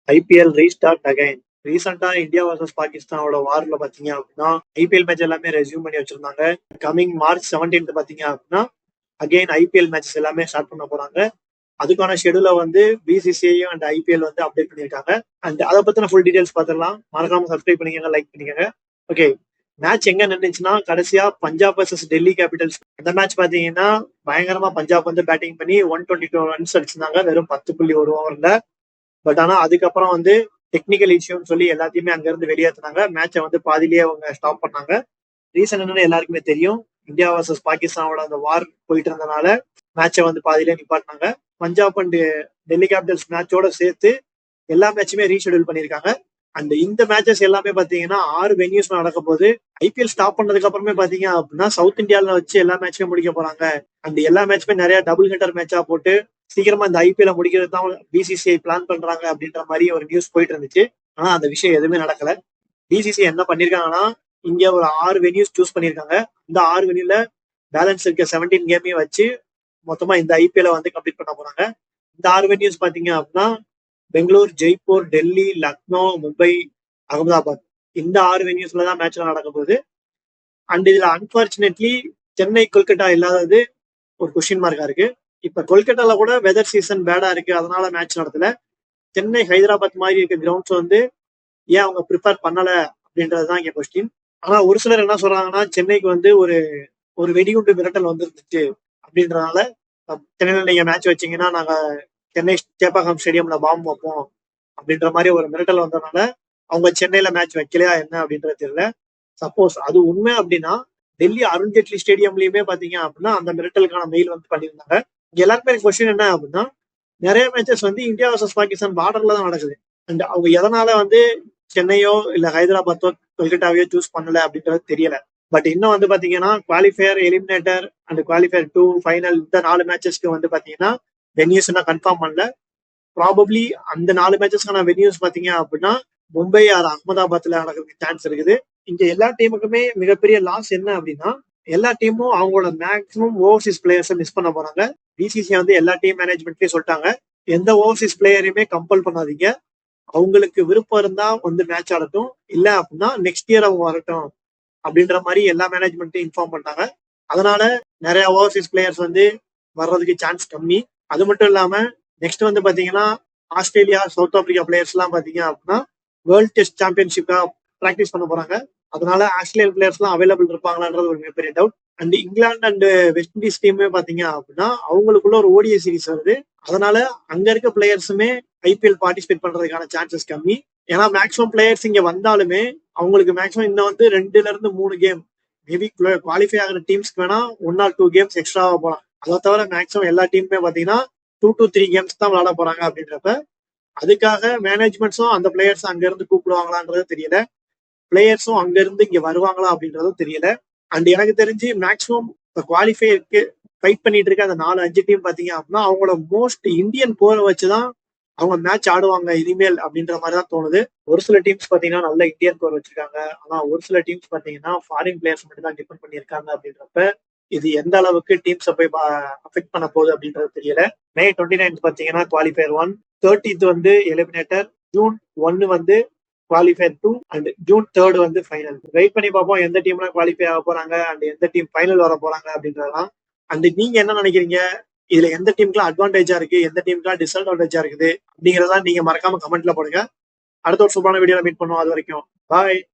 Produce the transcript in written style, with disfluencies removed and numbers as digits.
IPL restart again. ரீசெண்டா India versus பாகிஸ்தானோட வார்ல பாத்தீங்க அப்படின்னா ஐபிஎல் மேட்ச் எல்லாமே ரெஸ்யூம் பண்ணி வச்சிருந்தாங்க. கமிங் மார்ச் 17 பாத்தீங்க அப்படின்னா அகைன் ஐபிஎல் மேட்சஸ் எல்லாமே ஸ்டார்ட் பண்ண போறாங்க. அதுக்கான ஷெடியூல வந்து பிசிசிஐயும் அண்ட் ஐபிஎல் வந்து அப்டேட் பண்ணியிருக்காங்க. அண்ட் அதை பத்தின ஃபுல் டீடைல்ஸ் பார்த்துடலாம். மறக்காம சப்ஸ்கிரைப் பண்ணிக்கங்க, லைக் பண்ணிக்கங்க. ஓகே, மேட்ச் எங்க நின்றுச்சுன்னா கடைசியா பஞ்சாப் வர்சஸ் டெல்லி கேபிட்டல்ஸ். அந்த மேட்ச் பாத்தீங்கன்னா பயங்கரமா பஞ்சாப் வந்து பேட்டிங் பண்ணி 122 ரன்ஸ் அடிச்சிருந்தாங்க வெறும் 10.1 ஓவர்ல. பட் ஆனா அதுக்கப்புறம் வந்து டெக்னிக்கல் இஷ்யூன்னு சொல்லி எல்லாத்தையுமே அங்க இருந்து வெளியேற்றினாங்க. மேட்சை வந்து பாதிலேயே அவங்க ஸ்டாப் பண்ணாங்க. ரீசன் என்னன்னு எல்லாருக்குமே தெரியும். இந்தியா வர்சஸ் பாகிஸ்தானோட அந்த வார் போயிட்டு இருந்தனால மேட்சை வந்து பாதியிலே நிப்பாட்டினாங்க. பஞ்சாப் அண்ட் டெல்லி கேபிட்டல்ஸ் மேட்சோட சேர்த்து எல்லா மேட்சுமே ரீஷெடியூல் பண்ணியிருக்காங்க. அண்ட் இந்த மேட்சஸ் எல்லாமே பாத்தீங்கன்னா 6 வென்யூஸ் நடக்க போது. ஐபிஎல் ஸ்டாப் பண்ணதுக்கு அப்புறமே பாத்தீங்க அப்படின்னா சவுத் இந்தியாவில வச்சு எல்லா மேட்சுமே முடிக்க போறாங்க. அண்ட் எல்லா மேட்சுமே நிறைய டபுள் ஹிட்டர் மேட்சா போட்டு சீக்கிரமா இந்த ஐபிஎல் முடிக்கிறது தான் பிசிசிஐ பிளான் பண்றாங்க அப்படின்ற மாதிரி ஒரு நியூஸ் போயிட்டு இருந்துச்சு. ஆனா அந்த விஷயம் எதுவுமே நடக்கல. பிசிசிஐ என்ன பண்ணிருக்காங்கன்னா இங்க ஒரு 6 வென்யூஸ் சூஸ் பண்ணிருக்காங்க. இந்த 6 வென்யூல பேலன்ஸ் இருக்க 17 கேமையும் வச்சு மொத்தமா இந்த ஐபிஎல் வந்து கம்ப்ளீட் பண்ண போறாங்க. இந்த 6 வென்யூஸ் பாத்தீங்க அப்படின்னா பெங்களூர், ஜெய்ப்பூர், டெல்லி, லக்னோ, மும்பை, அகமதாபாத். இந்த 6 வென்யூஸ்ல தான் மேட்ச் நடக்க போகுது. அண்ட் இதுல அன்பார்ச்சுனேட்லி சென்னை, கொல்கட்டா இல்லாதது ஒரு கொஸ்டின் மார்க்கா இருக்கு. இப்ப கொல்கட்டால கூட வெதர் சீசன் பேடா இருக்கு, அதனால மேட்ச் நடத்தல. சென்னை, ஹைதராபாத் மாதிரி இருக்க கிரவுண்ட்ஸ் வந்து ஏன் அவங்க ப்ரிப்பேர் பண்ணல அப்படின்றதுதான் இங்க கொஸ்டின். ஆனா ஒரு சிலர் என்ன சொல்றாங்கன்னா சென்னைக்கு வந்து ஒரு ஒரு வெடிகுண்டு மிரட்டல் வந்துருந்துச்சு அப்படின்றதுனால சென்னையில நீங்க மேட்ச் வச்சீங்கன்னா நாங்க சென்னை சேப்பாக்கம் ஸ்டேடியம்ல பாம்பு வைப்போம் அப்படின்ற மாதிரி ஒரு மிரட்டல் வந்ததுனால அவங்க சென்னையில மேட்ச் வைக்கலையா என்ன அப்படின்றது தெரியல. சப்போஸ் அது உண்மை அப்படின்னா டெல்லி அருண்ஜேட்லி ஸ்டேடியம்லயுமே பாத்தீங்க அப்படின்னா அந்த மிரட்டலுக்கான மெயில் வந்து பண்ணியிருந்தாங்க. இங்க எல்லாருக்குமே கொஸ்டின் என்ன அப்படின்னா நிறைய மேட்சஸ் வந்து இந்தியா வர்சஸ் பாகிஸ்தான் பார்டர்ல தான் நடக்குது. அண்ட் அவங்க எதனால வந்து சென்னையோ இல்ல ஹைதராபாத்தோ கொல்கட்டாவையோ சூஸ் பண்ணல அப்படின்றது தெரியல. பட் இன்னும் வந்து பாத்தீங்கன்னா qualifier, eliminator and qualifier 2, final இந்த 4 மேட்சஸ்க்கு வந்து பாத்தீங்கன்னா வென்யூஸ் என்ன கன்ஃபார்ம் பண்ணல. ப்ராபப்ளி அந்த 4 மேட்சஸ்க்கான வென்யூஸ் பாத்தீங்க அப்படின்னா மும்பை ஆர் அகமதாபாத்ல நடக்கிறதுக்கு சான்ஸ் இருக்குது. இங்க எல்லா டீமுக்குமே மிகப்பெரிய லாஸ் என்ன அப்படின்னா எல்லா டீமும் அவங்களோட மேக்ஸிமம் ஓவர்சீஸ் பிளேயர்ஸை மிஸ் பண்ண போறாங்க. பிசிசி வந்து எல்லா டீம் மேனேஜ்மெண்ட்லயும் சொல்லிட்டாங்க, எந்த ஓவர்சீஸ் பிளேயரையுமே கம்பல் பண்ணாதீங்க, அவங்களுக்கு விருப்பம் இருந்தா வந்து மேட்ச் ஆடட்டும், இல்ல அப்படின்னா நெக்ஸ்ட் இயர் அவங்க வரட்டும் அப்படின்ற மாதிரி எல்லா மேனேஜ்மெண்ட்டையும் இன்ஃபார்ம் பண்ணாங்க. அதனால நிறைய ஓவர்சீஸ் பிளேயர்ஸ் வந்து வர்றதுக்கு சான்ஸ் கம்மி. அது மட்டும் இல்லாம நெக்ஸ்ட் வந்து பாத்தீங்கன்னா ஆஸ்திரேலியா, சவுத் ஆப்பிரிக்கா பிளேயர்ஸ் எல்லாம் பாத்தீங்க அப்படின்னா வேர்ல்ட் டெஸ்ட் சாம்பியன்ஷிப்பா பிராக்டிஸ் பண்ண போறாங்க. அதனால ஆஸ்திரேலியன் பிளேயர்ஸ் எல்லாம் அவைலபிள் இருப்பாங்களான்றது ஒரு மிகப்பெரிய doubt. And England and west Indies டீமே பாத்தீங்க அப்படின்னா அவங்களுக்குள்ள ஒரு ஓடிஐ சீரிஸ் வருது. அதனால அங்க இருக்க பிளேயர்ஸுமே ஐபிஎல் பார்ட்டிசிபேட் பண்றதுக்கான சான்சஸ் கம்மி. ஏன்னா மேக்ஸிமம் பிளேயர்ஸ் இங்க வந்தாலுமே அவங்களுக்கு மேக்ஸிமம் இன்னும் வந்து 2ல இருந்து 3 கேம் மேபி குவாலிஃபை ஆகிற டீம்ஸ்க்கு வேணா 1 or 2 கேம்ஸ் எக்ஸ்ட்ராவா போலாம். அதை தவிர மேக்ஸிமம் எல்லா டீமுமே பாத்தீங்கன்னா 2 to 3 கேம்ஸ் தான் விளையாட போறாங்க அப்படின்றப்ப அதுக்காக மேனேஜ்மெண்ட்ஸும் அந்த பிளேயர்ஸ் அங்க இருந்து கூப்பிடுவாங்களான்றது தெரியல. பிளேயர்ஸும் அங்க இருந்து இங்க வருவாங்களா அப்படின்றதும் தெரியல. அண்ட் எனக்கு தெரிஞ்சு மேக்ஸிமம் குவாலிஃபைக்கு ஃபைட் பண்ணிட்டு இருக்க அந்த 4-5 டீம் பாத்தீங்க அப்படின்னா அவங்களோட மோஸ்ட் இந்தியன் கோரை வச்சுதான் அவங்க மேட்ச் ஆடுவாங்க இனிமேல் அப்படின்ற மாதிரி தான் தோணுது. ஒரு சில டீம்ஸ் பாத்தீங்கன்னா நல்ல இந்தியன் கோர் வச்சிருக்காங்க, ஆனா ஒரு சில டீம்ஸ் பாத்தீங்கன்னா ஃபாரின் பிளேயர்ஸ் மட்டும் தான் டிபெண்ட் பண்ணியிருக்காங்க அப்படின்றப்ப இது எந்த அளவுக்கு டீம்ஸை போய் அஃபெக்ட் பண்ண போகுது அப்படின்றது தெரியல. மே 29 பாத்தீங்கன்னா குவாலிஃபயர் 1, 30th வந்து எலிமினேட்டர், ஜூன் 1 வந்து குவாலிஃபயர் 2 அண்ட் ஜூன் 3 வந்து ஃபைனல். வெயிட் பண்ணி பார்ப்போம் எந்த டீம்லாம் குவாலிஃபை ஆக போறாங்க அண்ட் எந்த டீம் ஃபைனல் வர போறாங்க அப்படின்றதான். அண்ட் நீங்க என்ன நினைக்கிறீங்க, இதுல எந்த டீமுக்குலாம் அட்வான்டேஜா இருக்கு, எந்த டீமுக்குலாம் டிஸ்அட்வான்டேஜா இருக்குது அப்படிங்கறதா நீங்க மறக்காம கமெண்ட்ல போடுங்க. அடுத்த ஒரு சூப்பரான வீடியோல மீட் பண்ணுவோம். அது வரைக்கும் பாய்.